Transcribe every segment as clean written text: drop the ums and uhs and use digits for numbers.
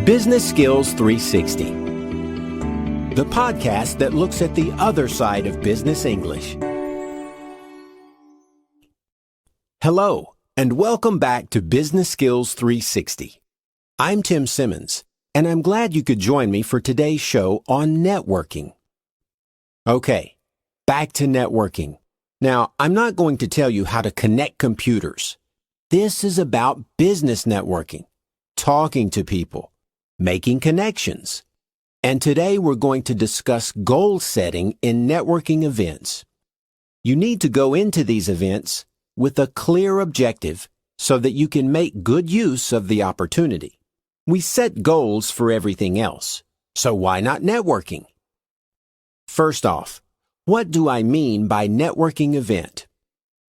Business Skills 360, the podcast that looks at the other side of business English. Hello, and welcome back to Business Skills 360. I'm Tim Simmons, and I'm glad you could join me for today's show on networking. Okay, back to networking. Now, I'm not going to tell you how to connect computers. This is about business networking, talking to people, making connections. And today we're going to discuss goal setting in networking events. You need to go into these events with a clear objective so that you can make good use of the opportunity. We set goals for everything else, so why not networking? First off, what do I mean by networking event?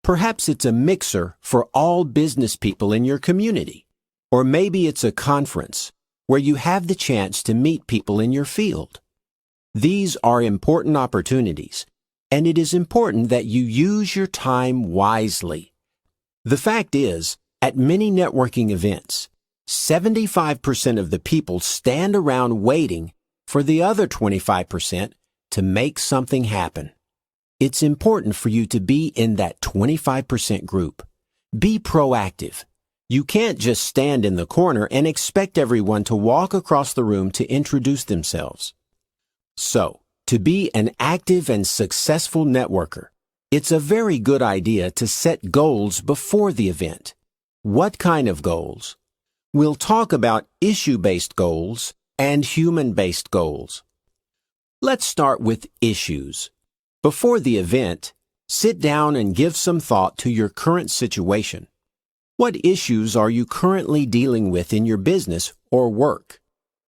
Perhaps it's a mixer for all business people in your community, or maybe it's a conference where you have the chance to meet people in your field. These are important opportunities, and it is important that you use your time wisely. The fact is, at many networking events, 75% of the people stand around waiting for the other 25% to make something happen. It's important for you to be in that 25% group. Be proactive. You can't just stand in the corner and expect everyone to walk across the room to introduce themselves. So, to be an active and successful networker, it's a very good idea to set goals before the event. What kind of goals? We'll talk about issue-based goals and human-based goals. Let's start with issues. Before the event, sit down and give some thought to your current situation. What issues are you currently dealing with in your business or work?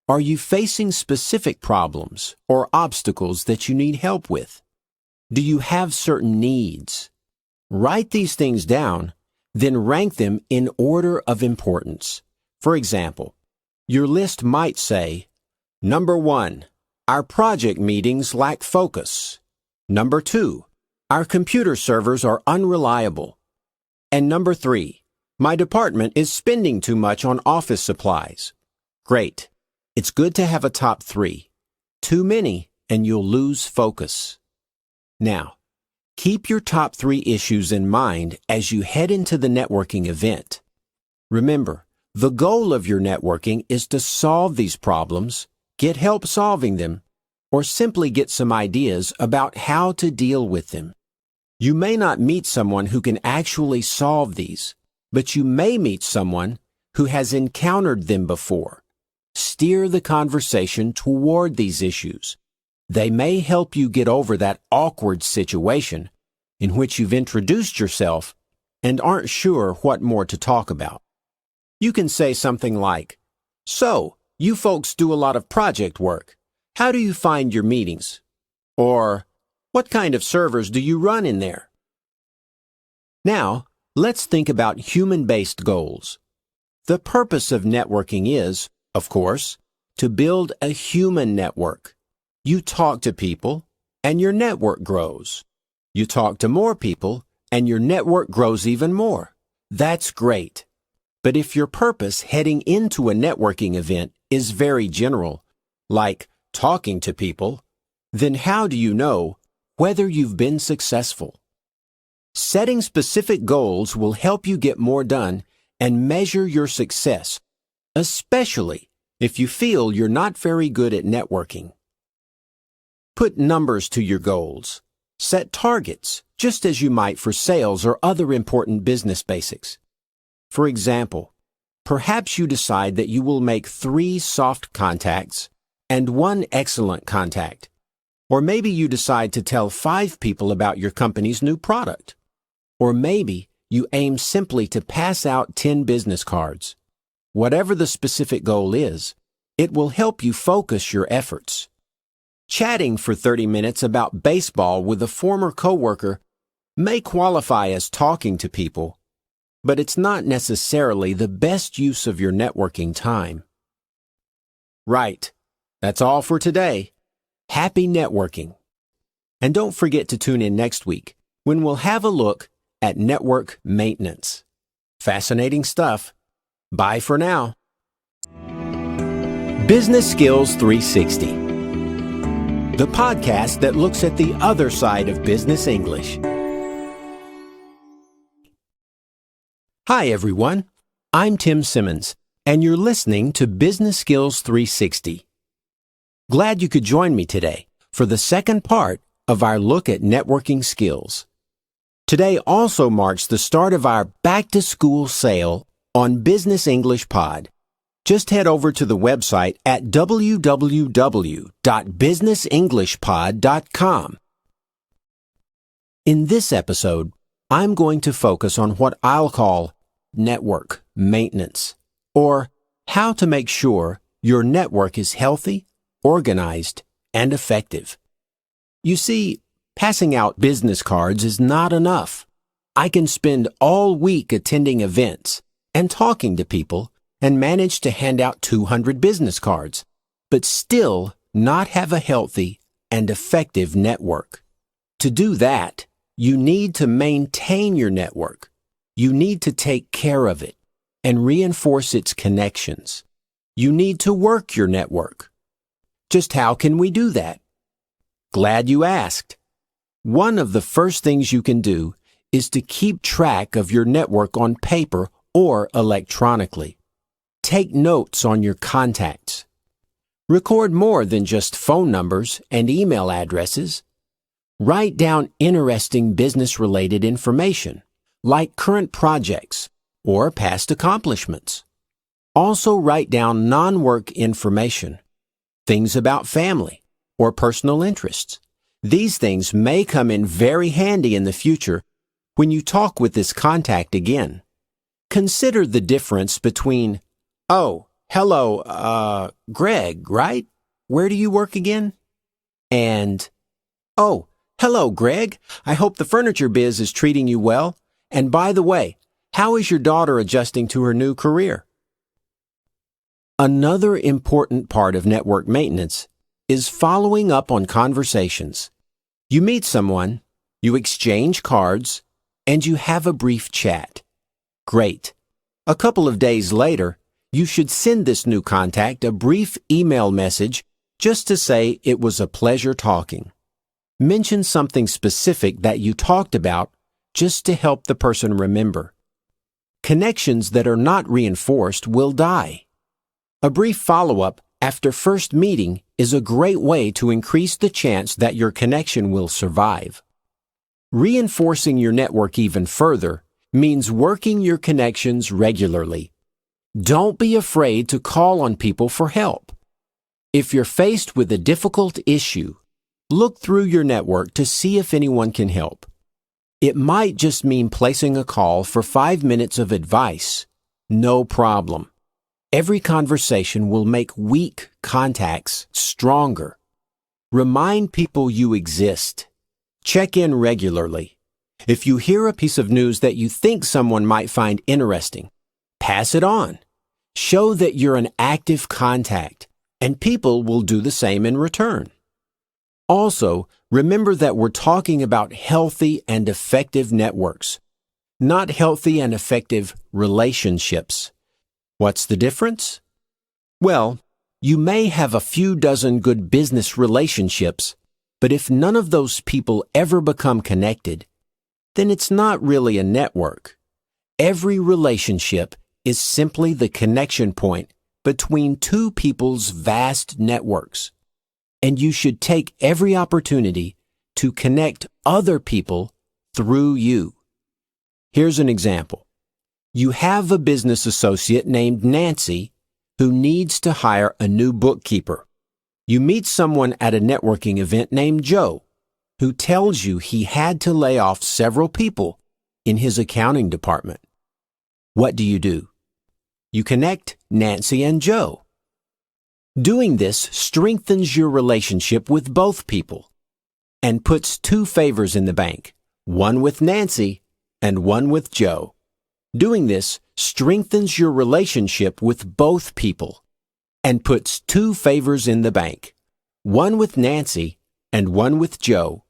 Are you facing specific problems or obstacles that you need help with? Do you have certain needs? Write these things down, then rank them in order of importance. For example, your list might say, Number 1, our project meetings lack focus. Number 2, our computer servers are unreliable. And number 3, my department is spending too much on office supplies. Great. It's good to have a top 3. Too many, and you'll lose focus. Now, keep your top 3 issues in mind as you head into the networking event. Remember, the goal of your networking is to solve these problems, get help solving them, or simply get some ideas about how to deal with them. You may not meet someone who can actually solve these, but you may meet someone who has encountered them before. Steer the conversation toward these issues. They may help you get over that awkward situation in which you've introduced yourself and aren't sure what more to talk about. You can say something like, So, you folks do a lot of project work. How do you find your meetings? Or, what kind of servers do you run in there? Now, let's think about human-based goals. The purpose of networking is, of course, to build a human network. You talk to people, and your network grows. You talk to more people, and your network grows even more. That's great. But if your purpose heading into a networking event is very general, like talking to people, then how do you know whether you've been successful? Setting specific goals will help you get more done and measure your success, especially if you feel you're not very good at networking. Put numbers to your goals. Set targets, just as you might for sales or other important business basics. For example, perhaps you decide that you will make 3 soft contacts and 1 excellent contact. Or maybe you decide to tell 5 people about your company's new product. Or maybe you aim simply to pass out 10 business cards. Whatever the specific goal is, it will help you focus your efforts. Chatting for 30 minutes about baseball with a former coworker may qualify as talking to people, but it's not necessarily the best use of your networking time. Right. That's all for today. Happy networking. And don't forget to tune in next week when we'll have a look at network maintenance. Fascinating stuff. Bye for now. Business Skills 360, the podcast that looks at the other side of business English. Hi, everyone. I'm Tim Simmons, and you're listening to Business Skills 360. Glad you could join me today for the second part of our look at networking skills. Today also marks the start of our back-to-school sale on Business English Pod. Just head over to the website at www.businessenglishpod.com. In this episode, I'm going to focus on what I'll call network maintenance, or how to make sure your network is healthy, organized, and effective. You see, passing out business cards is not enough. I can spend all week attending events and talking to people and manage to hand out 200 business cards, but still not have a healthy and effective network. To do that, you need to maintain your network. You need to take care of it and reinforce its connections. You need to work your network. Just how can we do that? Glad you asked. One of the first things you can do is to keep track of your network on paper or electronically. Take notes on your contacts. Record more than just phone numbers and email addresses. Write down interesting business-related information, like current projects or past accomplishments. Also write down non-work information, things about family or personal interests. These things may come in very handy in the future when you talk with this contact again. Consider the difference between, "Oh, hello, Greg, right? Where do you work again?" And, "Oh, hello, Greg. I hope the furniture biz is treating you well. And by the way, how is your daughter adjusting to her new career?" Another important part of network maintenance is following up on conversations. You meet someone, you exchange cards, and you have a brief chat. Great. A couple of days later, you should send this new contact a brief email message just to say it was a pleasure talking. Mention something specific that you talked about just to help the person remember. Connections that are not reinforced will die. A brief follow-up after first meeting is a great way to increase the chance that your connection will survive. Reinforcing your network even further means working your connections regularly. Don't be afraid to call on people for help. If you're faced with a difficult issue, look through your network to see if anyone can help. It might just mean placing a call for 5 minutes of advice. No problem. Every conversation will make weak contacts stronger. Remind people you exist. Check in regularly. If you hear a piece of news that you think someone might find interesting, pass it on. Show that you're an active contact, and people will do the same in return. Also, remember that we're talking about healthy and effective networks, not healthy and effective relationships. What's the difference? Well, you may have a few dozen good business relationships, but if none of those people ever become connected, then it's not really a network. Every relationship is simply the connection point between two people's vast networks, and you should take every opportunity to connect other people through you. Here's an example. You have a business associate named Nancy who needs to hire a new bookkeeper. You meet someone at a networking event named Joe who tells you he had to lay off several people in his accounting department. What do? You connect Nancy and Joe. Doing this strengthens your relationship with both people and puts 2 favors in the bank, one with Nancy and one with Joe. Doing this strengthens your relationship with both people and puts 2 favors in the bank, one with Nancy and one with Joe.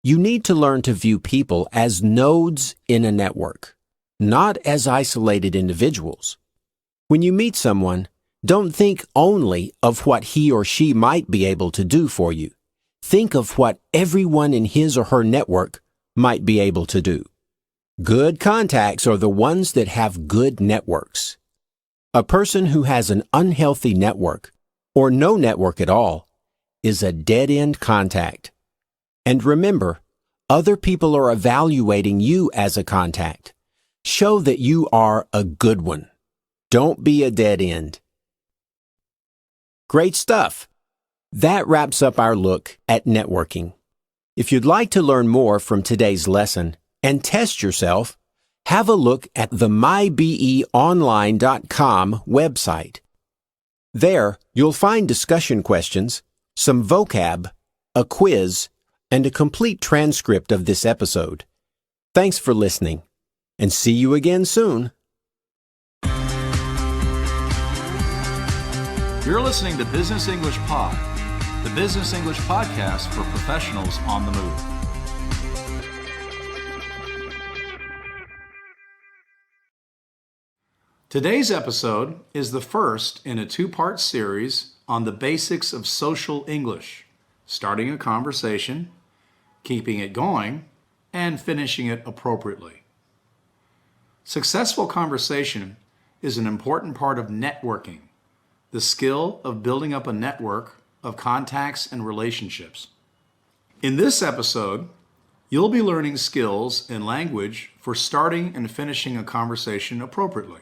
You need to learn to view people as nodes in a network, not as isolated individuals. When you meet someone, Don't think only of what he or she might be able to do for you. Think of what everyone in his or her network might be able to do. Good contacts are the ones that have good networks. A person who has an unhealthy network, or no network at all, is a dead-end contact. And remember, other people are evaluating you as a contact. Show that you are a good one. Don't be a dead end. Great stuff. That wraps up our look at networking. If you'd like to learn more from today's lesson and test yourself, have a look at the mybeonline.com website. There, you'll find discussion questions, some vocab, a quiz, and a complete transcript of this episode. Thanks for listening, and see you again soon. You're listening to Business English Pod, the business English podcast for professionals on the move. Today's episode is the first in a two-part series on the basics of social English, starting a conversation, keeping it going, and finishing it appropriately. Successful conversation is an important part of networking, the skill of building up a network of contacts and relationships. In this episode, you'll be learning skills in language for starting and finishing a conversation appropriately.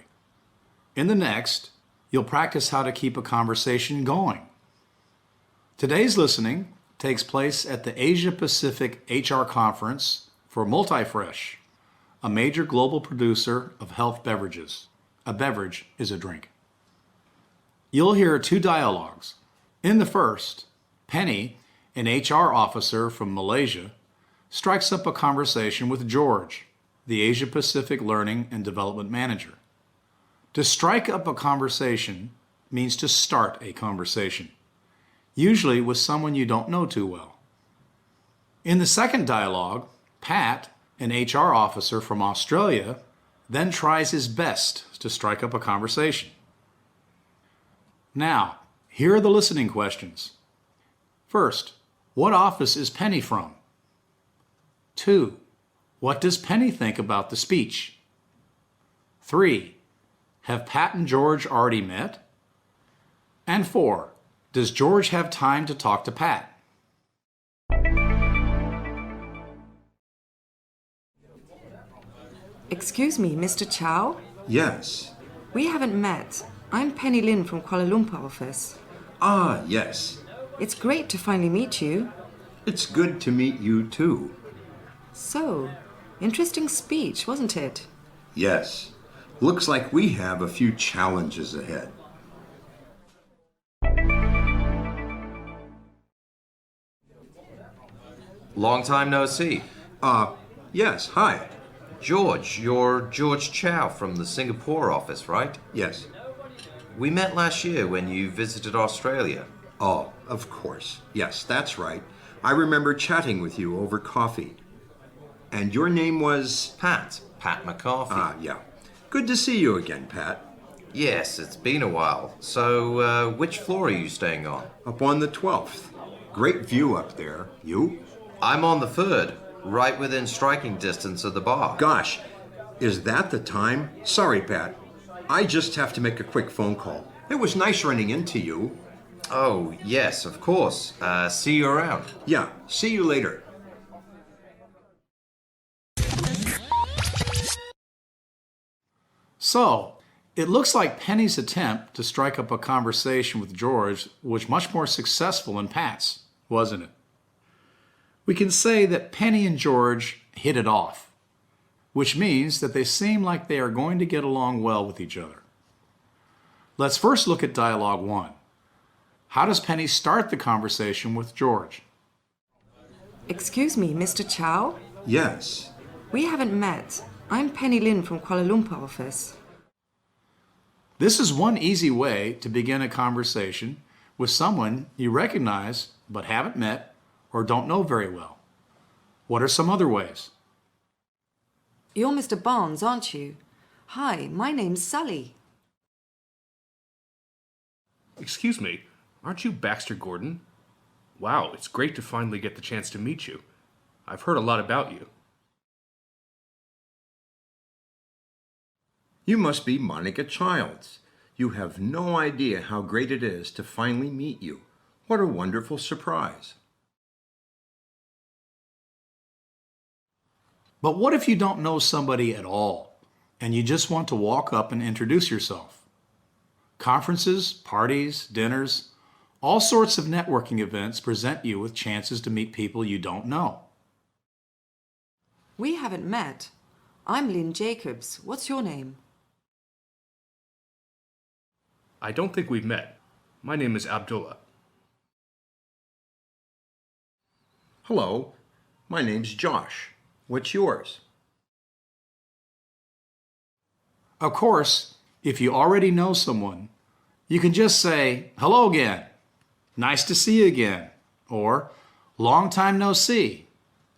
In the next, you'll practice how to keep a conversation going. Today's listening takes place at the Asia Pacific HR Conference for Multifresh, a major global producer of health beverages. A beverage is a drink. You'll hear two dialogues. In the first, Penny, an HR officer from Malaysia, strikes up a conversation with George, the Asia Pacific Learning and Development Manager. To strike up a conversation means to start a conversation, usually with someone you don't know too well. In the second dialogue, Pat, an HR officer from Australia, then tries his best to strike up a conversation. Now, here are the listening questions. First, what office is Penny from? 2. What does Penny think about the speech? 3. Have Pat and George already met? And 4. Does George have time to talk to Pat? Excuse me, Mr. Chow? Yes. We haven't met. I'm Penny Lin from Kuala Lumpur office. Ah, yes. It's great to finally meet you. It's good to meet you too. So, interesting speech, wasn't it? Yes. Looks like we have a few challenges ahead. Long time no see. Yes, hi. George, you're George Chow from the Singapore office, right? Yes. We met last year when you visited Australia. Oh, of course. Yes, that's right. I remember chatting with you over coffee. And your name was? Pat McCarthy. Yeah. Good to see you again, Pat. Yes, it's been a while. So, which floor are you staying on? Up on the 12th. Great view up there. You? I'm on the 3rd, right within striking distance of the bar. Gosh, is that the time? Sorry, Pat. I just have to make a quick phone call. It was nice running into you. Oh, yes, of course. See you around. Yeah, see you later. So, it looks like Penny's attempt to strike up a conversation with George was much more successful than Pat's, wasn't it? We can say that Penny and George hit it off, which means that they seem like they are going to get along well with each other. Let's first look at dialogue 1. How does Penny start the conversation with George? Excuse me, Mr. Chow? Yes. We haven't met. I'm Penny Lin from Kuala Lumpur office. This is one easy way to begin a conversation with someone you recognize but haven't met or don't know very well. What are some other ways? You're Mr. Barnes, aren't you? Hi, my name's Sally. Excuse me, aren't you Baxter Gordon? Wow, it's great to finally get the chance to meet you. I've heard a lot about you. You must be Monica Childs. You have no idea how great it is to finally meet you. What a wonderful surprise. But what if you don't know somebody at all and you just want to walk up and introduce yourself? Conferences, parties, dinners, all sorts of networking events present you with chances to meet people you don't know. We haven't met. I'm Lynn Jacobs. What's your name? I don't think we've met. My name is Abdullah. Hello, my name's Josh. What's yours? Of course, if you already know someone, you can just say, "Hello again, nice to see you again," or "Long time no see,"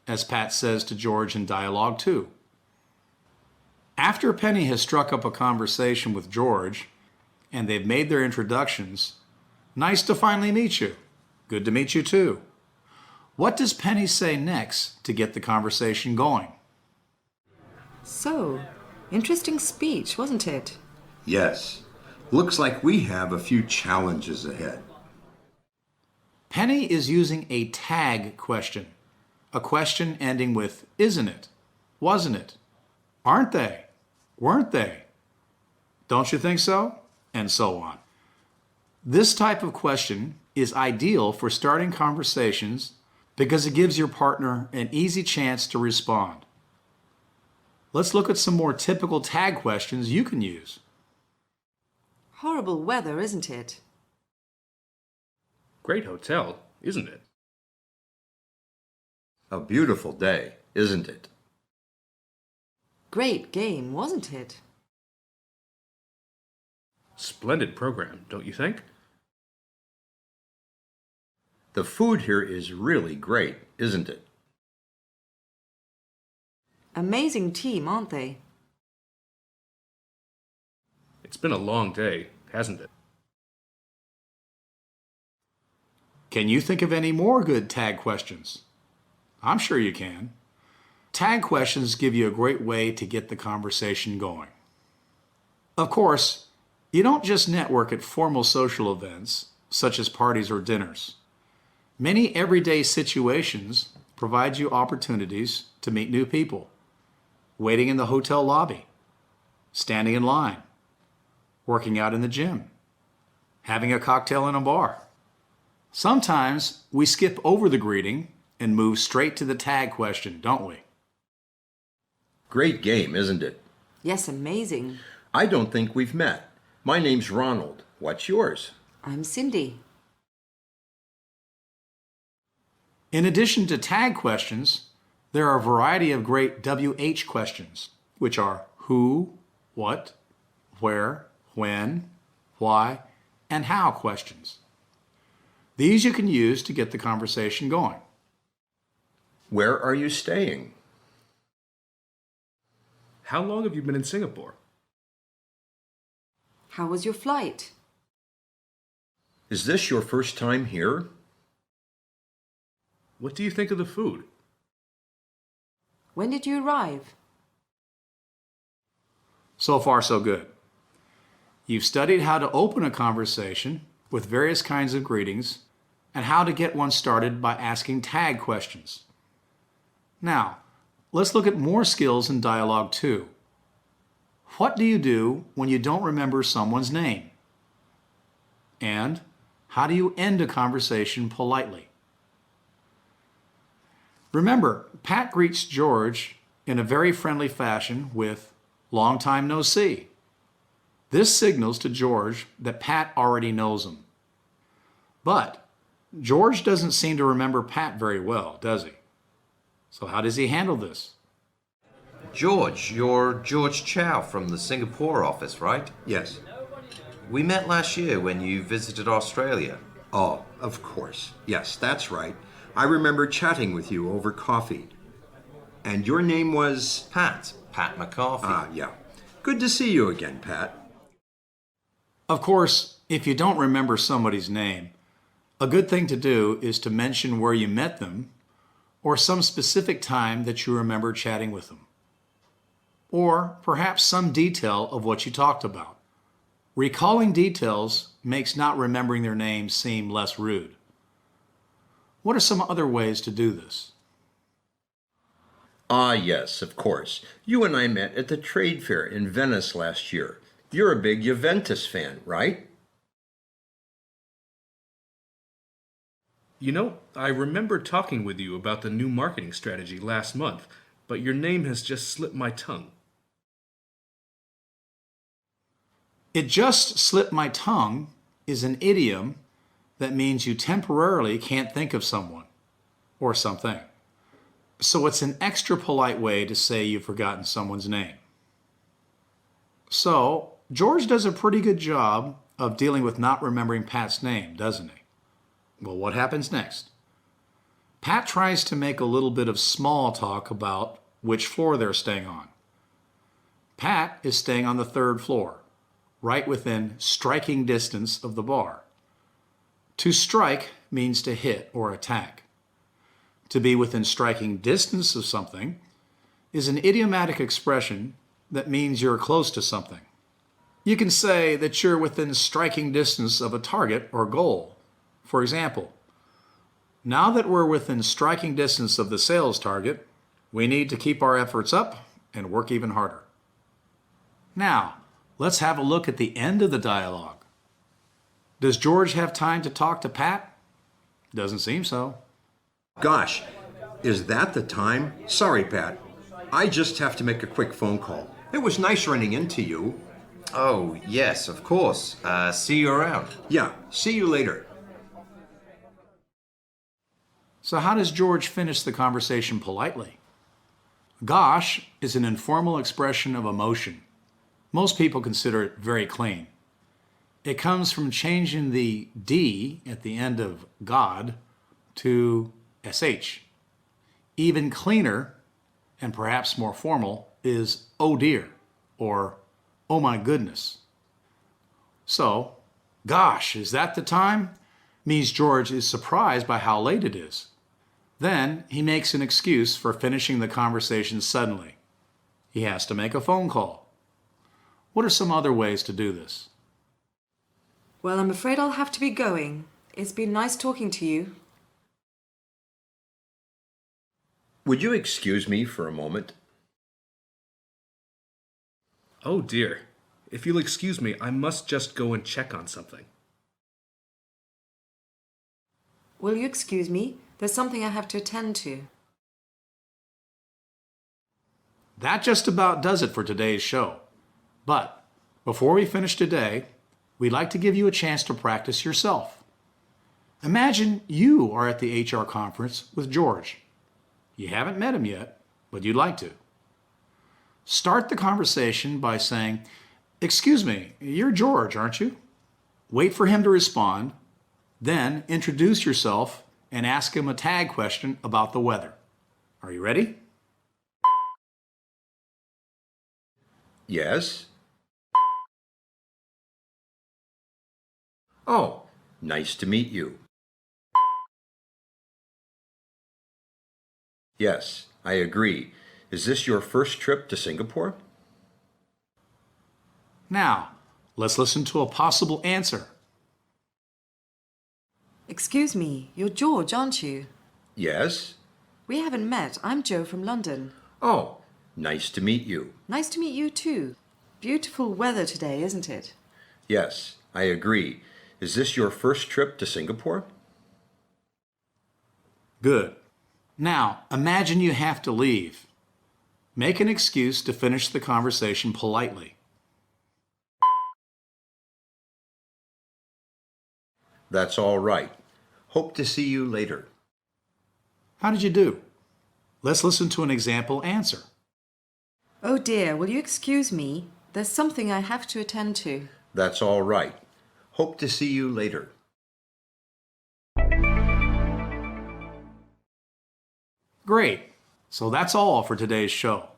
as Pat says to George in Dialogue 2. After Penny has struck up a conversation with George and they've made their introductions, "Nice to finally meet you. Good to meet you too." What does Penny say next to get the conversation going? So, interesting speech, wasn't it? Yes. Looks like we have a few challenges ahead. Penny is using a tag question, a question ending with "isn't it?" "Wasn't it?" "Aren't they?" "Weren't they?" "Don't you think so?" And so on. This type of question is ideal for starting conversations because it gives your partner an easy chance to respond. Let's look at some more typical tag questions you can use. Horrible weather, isn't it? Great hotel, isn't it? A beautiful day, isn't it? Great game, wasn't it? Splendid program, don't you think? The food here is really great, isn't it? Amazing team, aren't they? It's been a long day, hasn't it? Can you think of any more good tag questions? I'm sure you can. Tag questions give you a great way to get the conversation going. Of course, you don't just network at formal social events, such as parties or dinners. Many everyday situations provide you opportunities to meet new people. Waiting in the hotel lobby, standing in line, working out in the gym, having a cocktail in a bar. Sometimes we skip over the greeting and move straight to the tag question, don't we? Great game, isn't it? Yes, amazing. I don't think we've met. My name's Ronald. What's yours? I'm Cindy. In addition to tag questions, there are a variety of great WH questions, which are who, what, where, when, why, and how questions. These you can use to get the conversation going. Where are you staying? How long have you been in Singapore? How was your flight? Is this your first time here? What do you think of the food? When did you arrive? So far, so good. You've studied how to open a conversation with various kinds of greetings and how to get one started by asking tag questions. Now, let's look at more skills in Dialogue 2. What do you do when you don't remember someone's name? And how do you end a conversation politely? Remember, Pat greets George in a very friendly fashion with "Long time no see." This signals to George that Pat already knows him. But George doesn't seem to remember Pat very well, does he? So how does he handle this? George, you're George Chow from the Singapore office, right? Yes. We met last year when you visited Australia. Oh, of course. Yes, that's right. I remember chatting with you over coffee. And your name was? Pat McCarthy. Yeah. Good to see you again, Pat. Of course, if you don't remember somebody's name, a good thing to do is to mention where you met them or some specific time that you remember chatting with them. Or perhaps some detail of what you talked about. Recalling details makes not remembering their name seem less rude. What are some other ways to do this? Ah, yes, of course. You and I met at the trade fair in Venice last year. You're a big Juventus fan, right? You know, I remember talking with you about the new marketing strategy last month, but your name has just slipped my tongue. It just slipped my tongue is an idiom that means you temporarily can't think of someone or something. So it's an extra polite way to say you've forgotten someone's name. So George does a pretty good job of dealing with not remembering Pat's name, doesn't he? Well, what happens next? Pat tries to make a little bit of small talk about which floor they're staying on. Pat is staying on the 3rd floor, right within striking distance of the bar. To strike means to hit or attack. To be within striking distance of something is an idiomatic expression that means you're close to something. You can say that you're within striking distance of a target or goal. For example, now that we're within striking distance of the sales target, we need to keep our efforts up and work even harder. Now, let's have a look at the end of the dialogue. Does George have time to talk to Pat? Doesn't seem so. Gosh, is that the time? Sorry, Pat. I just have to make a quick phone call. It was nice running into you. Oh, yes, of course. See you around. Yeah, see you later. So how does George finish the conversation politely? Gosh is an informal expression of emotion. Most people consider it very clean. It comes from changing the D at the end of God to SH. Even cleaner, and perhaps more formal, is oh dear, or oh my goodness. So, gosh, is that the time? Means George is surprised by how late it is. Then he makes an excuse for finishing the conversation suddenly. He has to make a phone call. What are some other ways to do this? Well, I'm afraid I'll have to be going. It's been nice talking to you. Would you excuse me for a moment? Oh dear. If you'll excuse me, I must just go and check on something. Will you excuse me? There's something I have to attend to. That just about does it for today's show. But before we finish today, we'd like to give you a chance to practice yourself. Imagine you are at the HR conference with George. You haven't met him yet, but you'd like to. Start the conversation by saying, "Excuse me, you're George, aren't you?" Wait for him to respond, then introduce yourself and ask him a tag question about the weather. Are you ready? Yes? Oh, nice to meet you. Yes, I agree. Is this your first trip to Singapore? Now, let's listen to a possible answer. Excuse me, you're George, aren't you? Yes? We haven't met. I'm Jo from London. Oh, nice to meet you. Nice to meet you too. Beautiful weather today, isn't it? Yes, I agree. Is this your first trip to Singapore? Good. Now, imagine you have to leave. Make an excuse to finish the conversation politely. That's all right. Hope to see you later. How did you do? Let's listen to an example answer. Oh dear, will you excuse me? There's something I have to attend to. That's all right. Hope to see you later. Great. So that's all for today's show.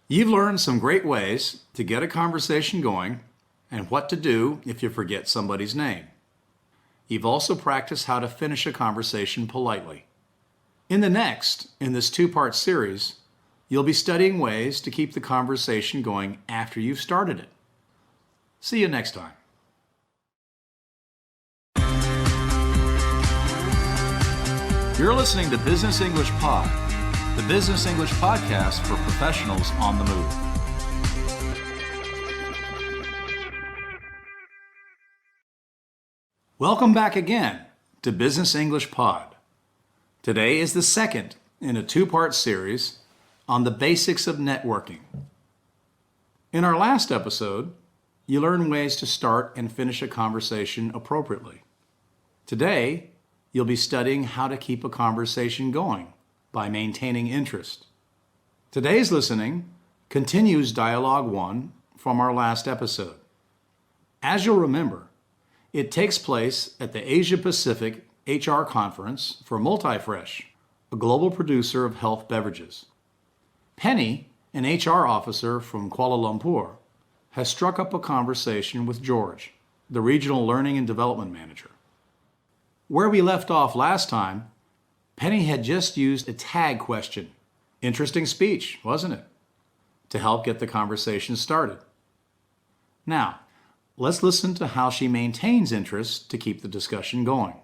You've learned some great ways to get a conversation going and what to do if you forget somebody's name. You've also practiced how to finish a conversation politely. In this two-part series, you'll be studying ways to keep the conversation going after you've started it. See you next time. You're listening to Business English Pod, the Business English podcast for professionals on the move. Welcome back again to Business English Pod. Today is the second in a two-part series on the basics of networking. In our last episode, you learned ways to start and finish a conversation appropriately. Today, you'll be studying how to keep a conversation going by maintaining interest. Today's listening continues Dialogue 1 from our last episode. As you'll remember, it takes place at the Asia Pacific HR Conference for Multifresh, a global producer of health beverages. Penny, an HR officer from Kuala Lumpur, has struck up a conversation with George, the Regional Learning and Development Manager. Where we left off last time, Penny had just used a tag question. Interesting speech, wasn't it? To help get the conversation started. Now, let's listen to how she maintains interest to keep the discussion going.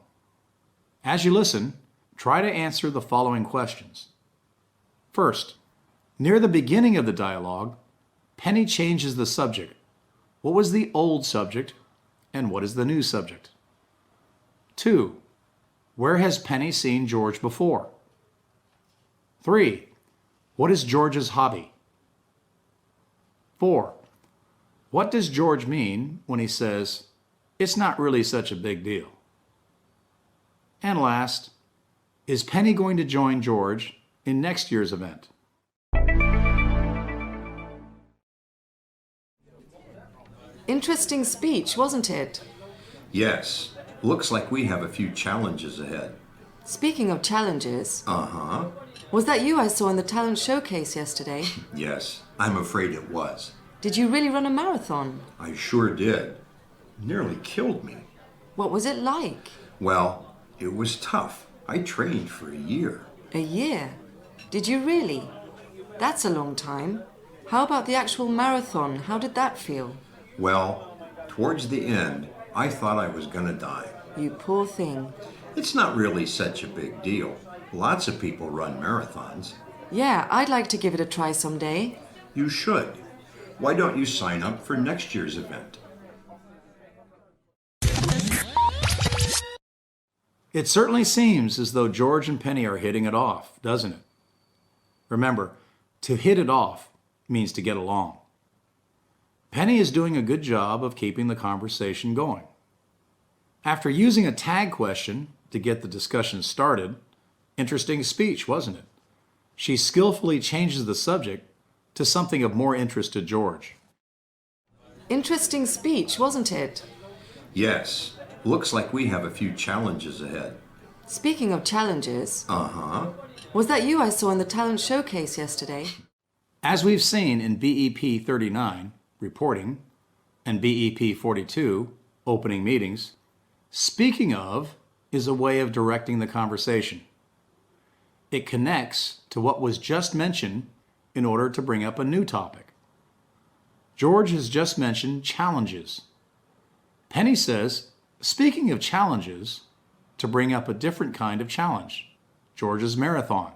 As you listen, try to answer the following questions. First, near the beginning of the dialogue, Penny changes the subject. What was the old subject and what is the new subject? 2. Where has Penny seen George before? 3. What is George's hobby? 4. What does George mean when he says, "It's not really such a big deal"? And last, is Penny going to join George in next year's event? Interesting speech, wasn't it? Yes. Looks like we have a few challenges ahead. Speaking of challenges, Uh-huh. was that you I saw in the talent showcase yesterday? Yes, I'm afraid it was. Did you really run a marathon? I sure did. Nearly killed me. What was it like? Well, it was tough. I trained for a year. A year? Did you really? That's a long time. How about the actual marathon? How did that feel? Well, towards the end, I thought I was gonna die. You poor thing. It's not really such a big deal. Lots of people run marathons. Yeah, I'd like to give it a try someday. You should. Why don't you sign up for next year's event? It certainly seems as though George and Penny are hitting it off, doesn't it? Remember, to hit it off means to get along. Penny is doing a good job of keeping the conversation going. After using a tag question to get the discussion started, interesting speech, wasn't it? She skillfully changes the subject to something of more interest to George. Interesting speech, wasn't it? Yes. Looks like we have a few challenges ahead. Speaking of challenges, Uh-huh. was that you I saw in the talent showcase yesterday? As we've seen in BEP 39, reporting, and BEP 42, opening meetings, speaking of is a way of directing the conversation. It connects to what was just mentioned in order to bring up a new topic. George has just mentioned challenges. Penny says, speaking of challenges, to bring up a different kind of challenge, George's marathon.